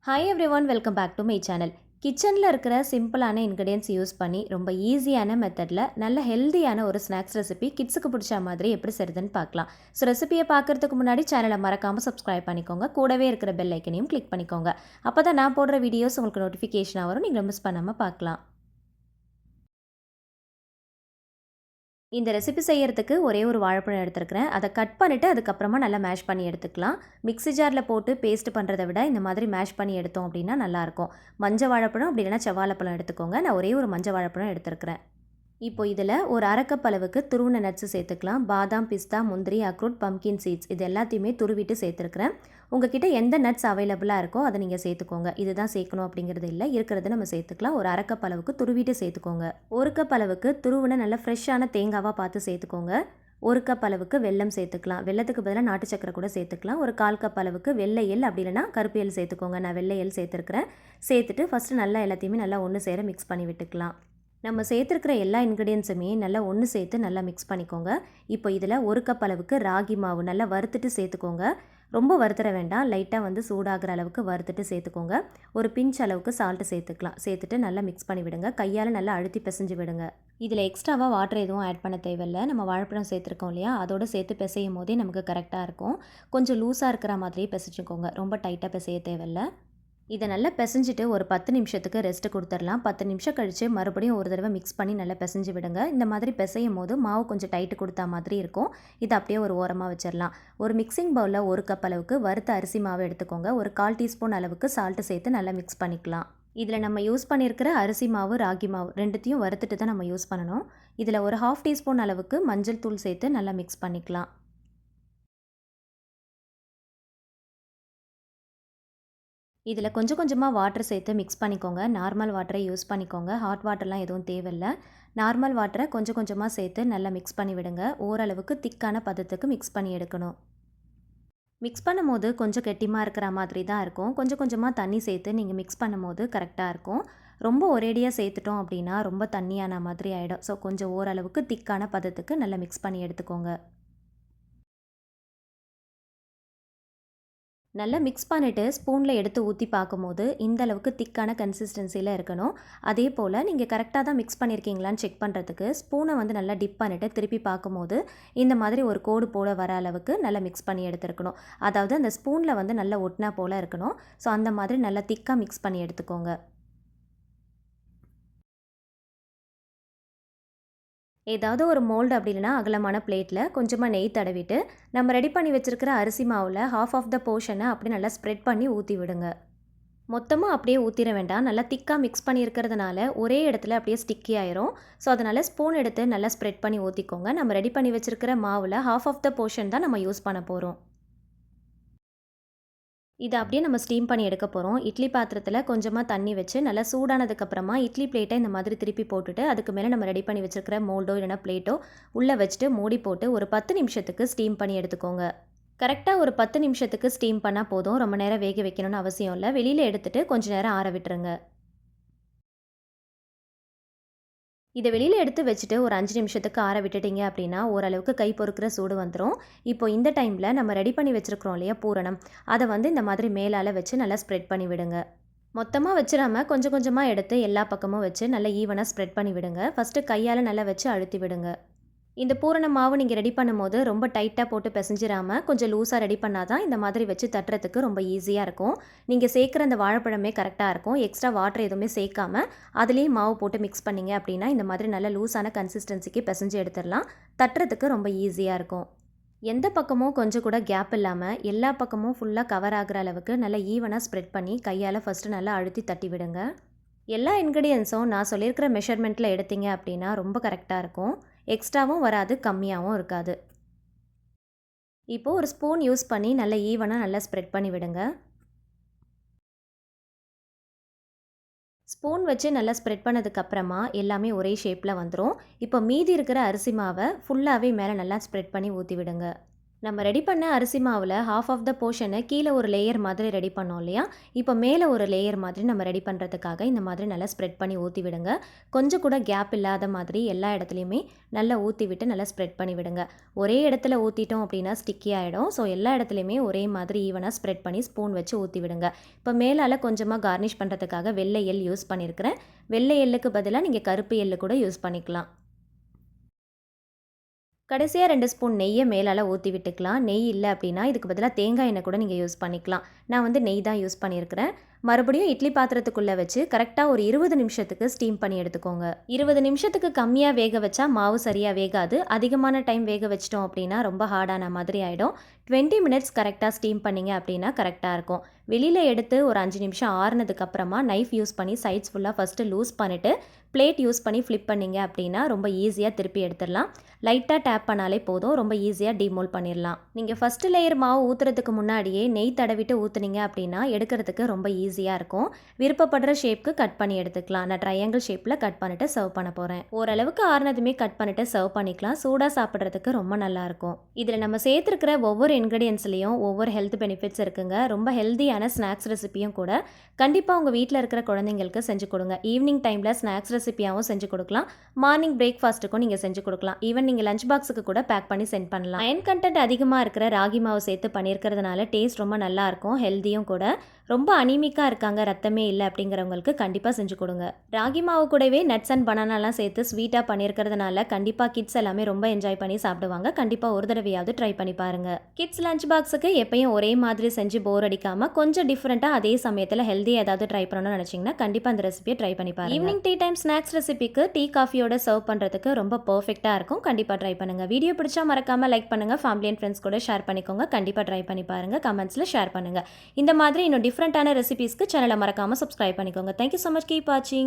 Hi everyone, welcome back to my channel. கிச்சனில் இருக்கிற சிம்பிளான இன்க்ரீடியன்ஸ் யூஸ் பண்ணி ரொம்ப ஈஸியான மெத்தடில் நல்ல ஹெல்தியான ஒரு ஸ்நாக்ஸ் ரெசிபி கிட்ஸுக்கு பிடிச்ச மாதிரி எப்படி செய்யுதுன்னு பார்க்கலாம். ஸோ ரெசிபியை பார்க்குறதுக்கு முன்னாடி சேனலை மறக்காமல் சப்ஸ்கிரைப் பண்ணிக்கோங்க. கூடவே இருக்கிற பெல் ஐக்கனையும் கிளிக் பண்ணிக்கோங்க. அப்போ தான் நான் போடுற வீடியோஸ் உங்களுக்கு நோட்டிஃபிகேஷனாக வரும், நீங்கள் மிஸ் பண்ணாமல் பார்க்கலாம். இந்த ரெசிபி செய்கிறதுக்கு ஒரே ஒரு வாழைப்பழம் எடுத்துருக்கிறேன். அதை கட் பண்ணிவிட்டு அதுக்கப்புறமா நல்லா மேஷ் பண்ணி எடுத்துக்கலாம். மிக்ஸி ஜாரில் போட்டு பேஸ்ட் பண்ணுறதை விட இந்த மாதிரி மேஷ் பண்ணி எடுத்தோம் அப்படின்னா நல்லாயிருக்கும். மஞ்சள் வாழைப்பழம் அப்படி இல்லைனா செவ்வாழைப்பழம் எடுத்துக்கோங்க. நான் ஒரே ஒரு மஞ்சள் வாழைப்பழம் எடுத்துருக்கிறேன். இப்போ இதில் ஒரு அரை கப் அளவுக்கு துருவின நட்ஸு சேர்த்துக்கலாம். பாதாம், பிஸ்தா, முந்திரி, அக்ரூட், பம்கின் சீட்ஸ் இது எல்லாத்தையுமே துருவிட்டு சேர்த்துருக்கிறேன். உங்ககிட்ட எந்த நட்ஸ் அவைலபிளாக இருக்கோ அதை நீங்கள் சேர்த்துக்கோங்க. இதுதான் சேர்க்கணும் அப்படிங்கிறது இல்லை, இருக்கிறத நம்ம சேர்த்துக்கலாம். ஒரு அரை கப் அளவுக்கு துருவிட்டு சேர்த்துக்கோங்க. ஒரு கப் அளவுக்கு துருவின நல்ல ஃப்ரெஷ்ஷான தேங்காவாக பார்த்து சேர்த்துக்கோங்க. ஒரு கப் அளவுக்கு வெல்லம் சேர்த்துக்கலாம். வெல்லத்துக்கு பதிலாக நாட்டு சக்கரை கூட சேர்த்துக்கலாம். ஒரு 1/4 கப் அளவுக்கு வெள்ளை எள் அப்படி இல்லைனா கருப்பு எள் சேர்த்துக்கோங்க. நான் வெள்ளை எள் சேர்த்துருக்கிறேன். சேர்த்துட்டு ஃபஸ்ட்டு நல்லா எல்லாத்தையுமே நல்லா ஒன்று சேர மிக்ஸ் பண்ணி விட்டுக்கலாம். நம்ம சேர்த்துருக்கிற எல்லா இன்க்ரீடியன்ஸுமே நல்லா ஒன்று சேர்த்து நல்லா மிக்ஸ் பண்ணிக்கோங்க. இப்போ இதில் ஒரு கப் அளவுக்கு ராகி மாவு நல்லா வறுத்துட்டு சேர்த்துக்கோங்க. ரொம்ப வறுத்துற வேண்டாம், லைட்டாக சூடாகிற அளவுக்கு வறுத்துட்டு சேர்த்துக்கோங்க. ஒரு பிஞ்ச் அளவுக்கு சால்ட்டு சேர்த்துக்கலாம். சேர்த்துட்டு நல்லா மிக்ஸ் பண்ணி விடுங்க. கையால் நல்லா அழுத்தி பிசைஞ்சு விடுங்க. இதில் எக்ஸ்ட்ராவாக வாட்டர் எதுவும் ஆட் பண்ண தேவையில்லை. நம்ம வாழைப்பழம் சேர்த்துருக்கோம் இல்லையா, அதோடு சேர்த்து பிசையும் போதே நமக்கு கரெக்டாக இருக்கும். கொஞ்சம் லூஸாக இருக்கிற மாதிரியே பிசைச்சிக்கோங்க, ரொம்ப டைட்டாக பிசைய தேவையில்லை. இதை நல்லா பிசைஞ்சிட்டு ஒரு 10 நிமிஷத்துக்கு ரெஸ்ட்டு கொடுத்துடலாம். 10 நிமிஷம் கழித்து மறுபடியும் ஒரு தடவை மிக்ஸ் பண்ணி நல்லா பிசைஞ்சு விடுங்க. இந்த மாதிரி பிசையும் போது மாவு கொஞ்சம் டைட்டு கொடுத்தா மாதிரி இருக்கும். இதை அப்படியே ஒரு ஓரமாக வச்சிடலாம். ஒரு மிக்சிங் பவுலில் ஒரு கப் அளவுக்கு வறுத்த அரிசி மாவு எடுத்துக்கோங்க. ஒரு 1/4 டீஸ்பூன் அளவுக்கு சால்ட்டு சேர்த்து நல்லா மிக்ஸ் பண்ணிக்கலாம். இதில் நம்ம யூஸ் பண்ணியிருக்கிற அரிசி மாவு, ராகி மாவு ரெண்டுத்தையும் வறுத்துட்டு தான் நம்ம யூஸ் பண்ணணும். இதில் ஒரு 1/2 டீஸ்பூன் அளவுக்கு மஞ்சள் தூள் சேர்த்து நல்லா மிக்ஸ் பண்ணிக்கலாம். இதில் கொஞ்சம் கொஞ்சமாக வாட்டர் சேர்த்து மிக்ஸ் பண்ணிக்கோங்க. நார்மல் வாட்டரை யூஸ் பண்ணிக்கோங்க. ஹாட் வாட்டர்லாம் எதுவும் தேவையில்லை. நார்மல் வாட்டரை கொஞ்சம் கொஞ்சமாக சேர்த்து நல்லா மிக்ஸ் பண்ணி விடுங்க. ஓரளவுக்கு திக்கான பதத்துக்கு மிக்ஸ் பண்ணி எடுக்கணும். மிக்ஸ் பண்ணும்போது கொஞ்சம் கெட்டிமாக இருக்கிற மாதிரி தான் இருக்கும். கொஞ்சம் கொஞ்சமாக தண்ணி சேர்த்து நீங்கள் மிக்ஸ் பண்ணும்போது கரெக்டாக இருக்கும். ரொம்ப ஒரேடியாக சேர்த்துட்டோம் அப்படின்னா ரொம்ப தண்ணியான மாதிரி ஆகிடும். ஸோ கொஞ்சம் ஓரளவுக்கு திக்கான பதத்துக்கு நல்லா மிக்ஸ் பண்ணி எடுத்துக்கோங்க. நல்லா மிக்ஸ் பண்ணிவிட்டு ஸ்பூனில் எடுத்து ஊற்றி பார்க்கும்போது இந்த அளவுக்கு திக்கான கன்சிஸ்டன்சியில் இருக்கணும். அதே போல் நீங்கள் கரெக்டாக தான் மிக்ஸ் பண்ணியிருக்கீங்களான்னு செக் பண்ணுறதுக்கு ஸ்பூனை நல்லா டிப் பண்ணிவிட்டு திருப்பி பார்க்கும்போது இந்த மாதிரி ஒரு கோடு போல வர அளவுக்கு நல்லா மிக்ஸ் பண்ணி எடுத்துருக்கணும். அதாவது அந்த ஸ்பூனில் நல்லா ஒட்டினா போல் இருக்கணும். ஸோ அந்த மாதிரி நல்லா திக்காக மிக்ஸ் பண்ணி எடுத்துக்கோங்க. ஏதாவது ஒரு மோல்டு அப்படி இல்லைனா அகலமான பிளேட்டில் கொஞ்சமாக நெய் தடவிட்டு நம்ம ரெடி பண்ணி வச்சுருக்கிற அரிசி மாவில் ஹாஃப் ஆஃப் த போர்ஷனை அப்படி நல்லா ஸ்ப்ரெட் பண்ணி ஊற்றி விடுங்க. மொத்தமாக அப்படியே ஊற்றிட வேண்டாம். நல்லா திக்காக மிக்ஸ் பண்ணியிருக்கிறதுனால ஒரே இடத்துல அப்படியே ஸ்டிக்கி ஆயிரும். ஸோ அதனால் ஸ்பூன் எடுத்து நல்லா ஸ்ப்ரெட் பண்ணி ஊற்றிக்கோங்க. நம்ம ரெடி பண்ணி வச்சுருக்கிற மாவில் ஹாஃப் ஆஃப் த போர்ஷன் தான் நம்ம யூஸ் பண்ண போகிறோம். இதை அப்படியே நம்ம ஸ்டீம் பண்ணி எடுக்க போகிறோம். இட்லி பாத்திரத்தில் கொஞ்சமாக தண்ணி வச்சு நல்லா சூடானதுக்கப்புறமா இட்லி பிளேட்டை இந்த மாதிரி திருப்பி போட்டுட்டு அதுக்கு மேலே நம்ம ரெடி பண்ணி வச்சுருக்கிற மோல்டோ இல்லைனா பிளேட்டோ உள்ளே வச்சுட்டு மூடி போட்டு ஒரு 10 நிமிஷத்துக்கு ஸ்டீம் பண்ணி எடுத்துக்கோங்க. கரெக்டாக ஒரு 10 நிமிஷத்துக்கு ஸ்டீம் பண்ணால் போதும். ரொம்ப நேரம் வேக வைக்கணும்னு அவசியம் இல்லை. வெளியில் எடுத்துகிட்டு கொஞ்சம் நேரம் ஆற விட்டுருங்க. இதை வெளியில் எடுத்து வச்சுட்டு ஒரு 5 நிமிஷத்துக்கு ஆற விட்டுட்டிங்க அப்படின்னா ஓரளவுக்கு கை பொறுக்கிற சூடு வந்துடும். இப்போ இந்த டைமில் நம்ம ரெடி பண்ணி வச்சுருக்கிறோம் இல்லையா பூரணம், அதை இந்த மாதிரி மேலால் வச்சு நல்லா ஸ்ப்ரெட் பண்ணி விடுங்க. மொத்தமாக வச்சிடாம கொஞ்சம் கொஞ்சமாக எடுத்து எல்லா பக்கமும் வச்சு நல்லா ஈவனாக ஸ்ப்ரெட் பண்ணி விடுங்க. ஃபஸ்ட்டு கையால் நல்லா வச்சு அழுத்தி விடுங்க. இந்த பூரண மாவு நீங்கள் ரெடி பண்ணும்போது ரொம்ப டைட்டாக போட்டு பிசைஞ்சிடாமல் கொஞ்சம் லூஸாக ரெடி பண்ணால் தான் இந்த மாதிரி வச்சு தட்டுறதுக்கு ரொம்ப ஈஸியாக இருக்கும். நீங்கள் சேர்க்குற அந்த வாழைப்பழமே கரெக்டாக இருக்கும். எக்ஸ்ட்ரா வாட்டர் எதுவுமே சேர்க்காம அதுலேயும் மாவு போட்டு மிக்ஸ் பண்ணிங்க அப்படின்னா இந்த மாதிரி நல்ல லூஸான கன்சிஸ்டன்சிக்கு பிசைஞ்சு எடுத்துடலாம். தட்டுறதுக்கு ரொம்ப ஈஸியாக இருக்கும். எந்த பக்கமும் கொஞ்சம் கூட கேப் இல்லாமல் எல்லா பக்கமும் ஃபுல்லாக கவர் ஆகிற அளவுக்கு நல்லா ஈவனாக ஸ்ப்ரெட் பண்ணி கையால் ஃபஸ்ட்டு நல்லா அழுத்தி தட்டி விடுங்க. எல்லா இன்க்ரீடியன்ஸும் நான் சொல்லியிருக்கிற மெஷர்மெண்ட்டில் எடுத்தீங்க அப்படின்னா ரொம்ப கரெக்டாக இருக்கும். எக்ஸ்ட்ராவும் வராது, கம்மியாகவும் இருக்காது. இப்போது ஒரு ஸ்பூன் யூஸ் பண்ணி நல்லா ஈவனாக நல்லா ஸ்ப்ரெட் பண்ணி விடுங்க. ஸ்பூன் வச்சு நல்லா ஸ்ப்ரெட் பண்ணதுக்கப்புறமா எல்லாமே ஒரே ஷேப்பில் வந்துடும். இப்போ மீதி இருக்கிற அரிசி மாவை ஃபுல்லாகவே மேலே நல்லா ஸ்ப்ரெட் பண்ணி ஊற்றி விடுங்க. நம்ம ரெடி பண்ண அரிசி மாவில் ஹாஃப் ஆஃப் த போர்ஷனை கீழே ஒரு லேயர் மாதிரி ரெடி பண்ணோம் இல்லையா? இப்போ மேலே ஒரு லேயர் மாதிரி நம்ம ரெடி பண்ணுறதுக்காக இந்த மாதிரி நல்லா ஸ்ப்ரெட் பண்ணி ஊற்றி விடுங்க. கொஞ்சம் கூட கேப் இல்லாத மாதிரி எல்லா இடத்துலையுமே நல்லா ஊற்றி விட்டு நல்லா ஸ்ப்ரெட் பண்ணி விடுங்க. ஒரே இடத்துல ஊற்றிட்டோம் அப்படின்னா ஸ்டிக்கி ஆகிடும். ஸோ எல்லா இடத்துலையுமே ஒரே மாதிரி ஈவனாக ஸ்ப்ரெட் பண்ணி ஸ்பூன் வச்சு ஊற்றி விடுங்க. இப்போ மேலால் கொஞ்சமாக கார்னிஷ் பண்ணுறதுக்காக வெள்ளை எள் யூஸ் பண்ணியிருக்கிறேன். வெள்ளை எள்ளுக்கு பதிலாக நீங்கள் கருப்பு எள்ளு கூட யூஸ் பண்ணிக்கலாம். கடைசியாக 2 ஸ்பூன் நெய்யை மேலால் ஊற்றி விட்டுக்கலாம். நெய் இல்லை அப்படின்னா இதுக்கு பதிலாக தேங்காய் எண்ணெய் கூட நீங்கள் யூஸ் பண்ணிக்கலாம். நான் வந்து நெய் தான் யூஸ் பண்ணியிருக்கிறேன். மறுபடியும் இட்லி பாத்திரத்துக்குள்ளே வச்சு கரெக்டாக ஒரு 20 நிமிஷத்துக்கு ஸ்டீம் பண்ணி எடுத்துக்கோங்க. 20 நிமிஷத்துக்கு கம்மியாக வேக வச்சா மாவு சரியாக வேகாது. அதிகமான டைம் வேக வச்சிட்டோம் அப்படின்னா ரொம்ப ஹார்டான மாதிரி ஆகிடும். 20 மினிட்ஸ் கரெக்டாக ஸ்டீம் பண்ணிங்க அப்படின்னா கரெக்டாக இருக்கும். வெளியில் எடுத்து ஒரு 5 நிமிஷம் ஆறுனதுக்கப்புறமா நைஃப் யூஸ் பண்ணி சைட்ஸ் ஃபுல்லாக ஃபஸ்ட்டு லூஸ் பண்ணிவிட்டு பிளேட் யூஸ் பண்ணி ஃப்ளிப் பண்ணிங்க அப்படின்னா ரொம்ப ஈஸியாக திருப்பி எடுத்துடலாம். லைட்டாக டேப் பண்ணாலே போதும், ரொம்ப ஈஸியாக டீமோல்ட் பண்ணிடலாம். நீங்கள் ஃபஸ்ட்டு லேயர் மாவு ஊற்றுறதுக்கு முன்னாடியே நெய் தடவிட்டு ஊற்றுனீங்க அப்படின்னா எடுக்கிறதுக்கு ரொம்ப ஈஸியாக இருக்கும். விருப்பப்படுற ஷேப்க்கு கட் பண்ணி எடுத்துக்கலாம். நான் ட்ரையாங்கிள் ஷேப்பில் கட் பண்ணிவிட்டு சர்வ் பண்ண போகிறேன். ஓரளவுக்கு ஆறுனதுமே கட் பண்ணிவிட்டு சர்வ் பண்ணிக்கலாம். சூடாக சாப்பிட்றதுக்கு ரொம்ப நல்லாயிருக்கும். இதில் நம்ம சேர்த்துருக்கிற ஒவ்வொரு இன்க்ரீடியன்ஸ்லேயும் ஒவ்வொரு ஹெல்த் பெனிஃபிட்ஸ் இருக்குங்க. ரொம்ப ஹெல்த்தியான ஸ்நாக்ஸ் ரெசிபியும் கூட. கண்டிப்பாக உங்கள் வீட்டில் இருக்கிற குழந்தைங்களுக்கு செஞ்சு கொடுங்க. ஈவினிங் டைமில் ஸ்நாக்ஸ் ரெசிபியாகவும் செஞ்சு கொடுக்கலாம். மார்னிங் பிரேக்ஃபாஸ்ட்டுக்கும் நீங்கள் செஞ்சு கொடுக்கலாம். ஈவன் நீங்கள் லஞ்ச் பாக்ஸுக்கு கூட பேக் பண்ணி சென்ட் பண்ணலாம். அயன் கண்டென்ட் அதிகமாக இருக்கிற ராகி மாவு சேர்த்து பண்ணியிருக்கிறதுனால டேஸ்ட் ரொம்ப நல்லாயிருக்கும். ஹெல்த்தியும் கூட. ரொம்ப அனீமிக்காக இருக்காங்க, ரத்தமே இல்லை அப்படிங்கிறவங்களுக்கு கண்டிப்பாக செஞ்சு கொடுங்க. ராகி மாவு கூடவே நட்ஸ் அண்ட் பனானாலாம் சேர்த்து ஸ்வீட்டாக பண்ணியிருக்கிறதுனால கண்டிப்பாக கிட்ஸ் எல்லாமே ரொம்ப என்ஜாய் பண்ணி சாப்பிடுவாங்க. கண்டிப்பாக ஒரு தடவையாவது ட்ரை பண்ணி பாருங்கள். கிட்ஸ் லஞ்ச் பாக்ஸுக்கு எப்பயும் ஒரே மாதிரி செஞ்சு போர் அடிக்காமல் கொஞ்சம் டிஃப்ரெண்ட்டாக அதே சமயத்தில் ஹெல்த்தியாக ஏதாவது ட்ரை பண்ணணும்னு நினச்சிங்கன்னா கண்டிப்பாக அந்த ரெசிபியை ட்ரை பண்ணி பாருங்கள். ஈவினிங் டீ டைம் ஸ்நாக்ஸ் ரெசிபிக்கு டீ காஃபியோட சர்வ் பண்ணுறதுக்கு ரொம்ப பர்ஃபெக்டாக இருக்கும். கண்டிப்பாக ட்ரை பண்ணுங்கள். வீடியோ பிடிச்சா மறக்காமல் லைக் பண்ணுங்கள். ஃபேமிலி அண்ட் ஃப்ரெண்ட்ஸ் கூட ஷேர் பண்ணிக்கோங்க. கண்டிப்பாக ட்ரை பண்ணி பாருங்கள். கமெண்ட்ஸில் ஷேர் பண்ணுங்கள். இந்த மாதிரி இன்னும் டிஃப்ரெண்ட்டான ரெசிபீஸ்க்கு சேனலை மறக்காமல் சப்ஸ்கிரைப் பண்ணிக்கோங்க. Thank you so much. கீப் வாட்சிங்.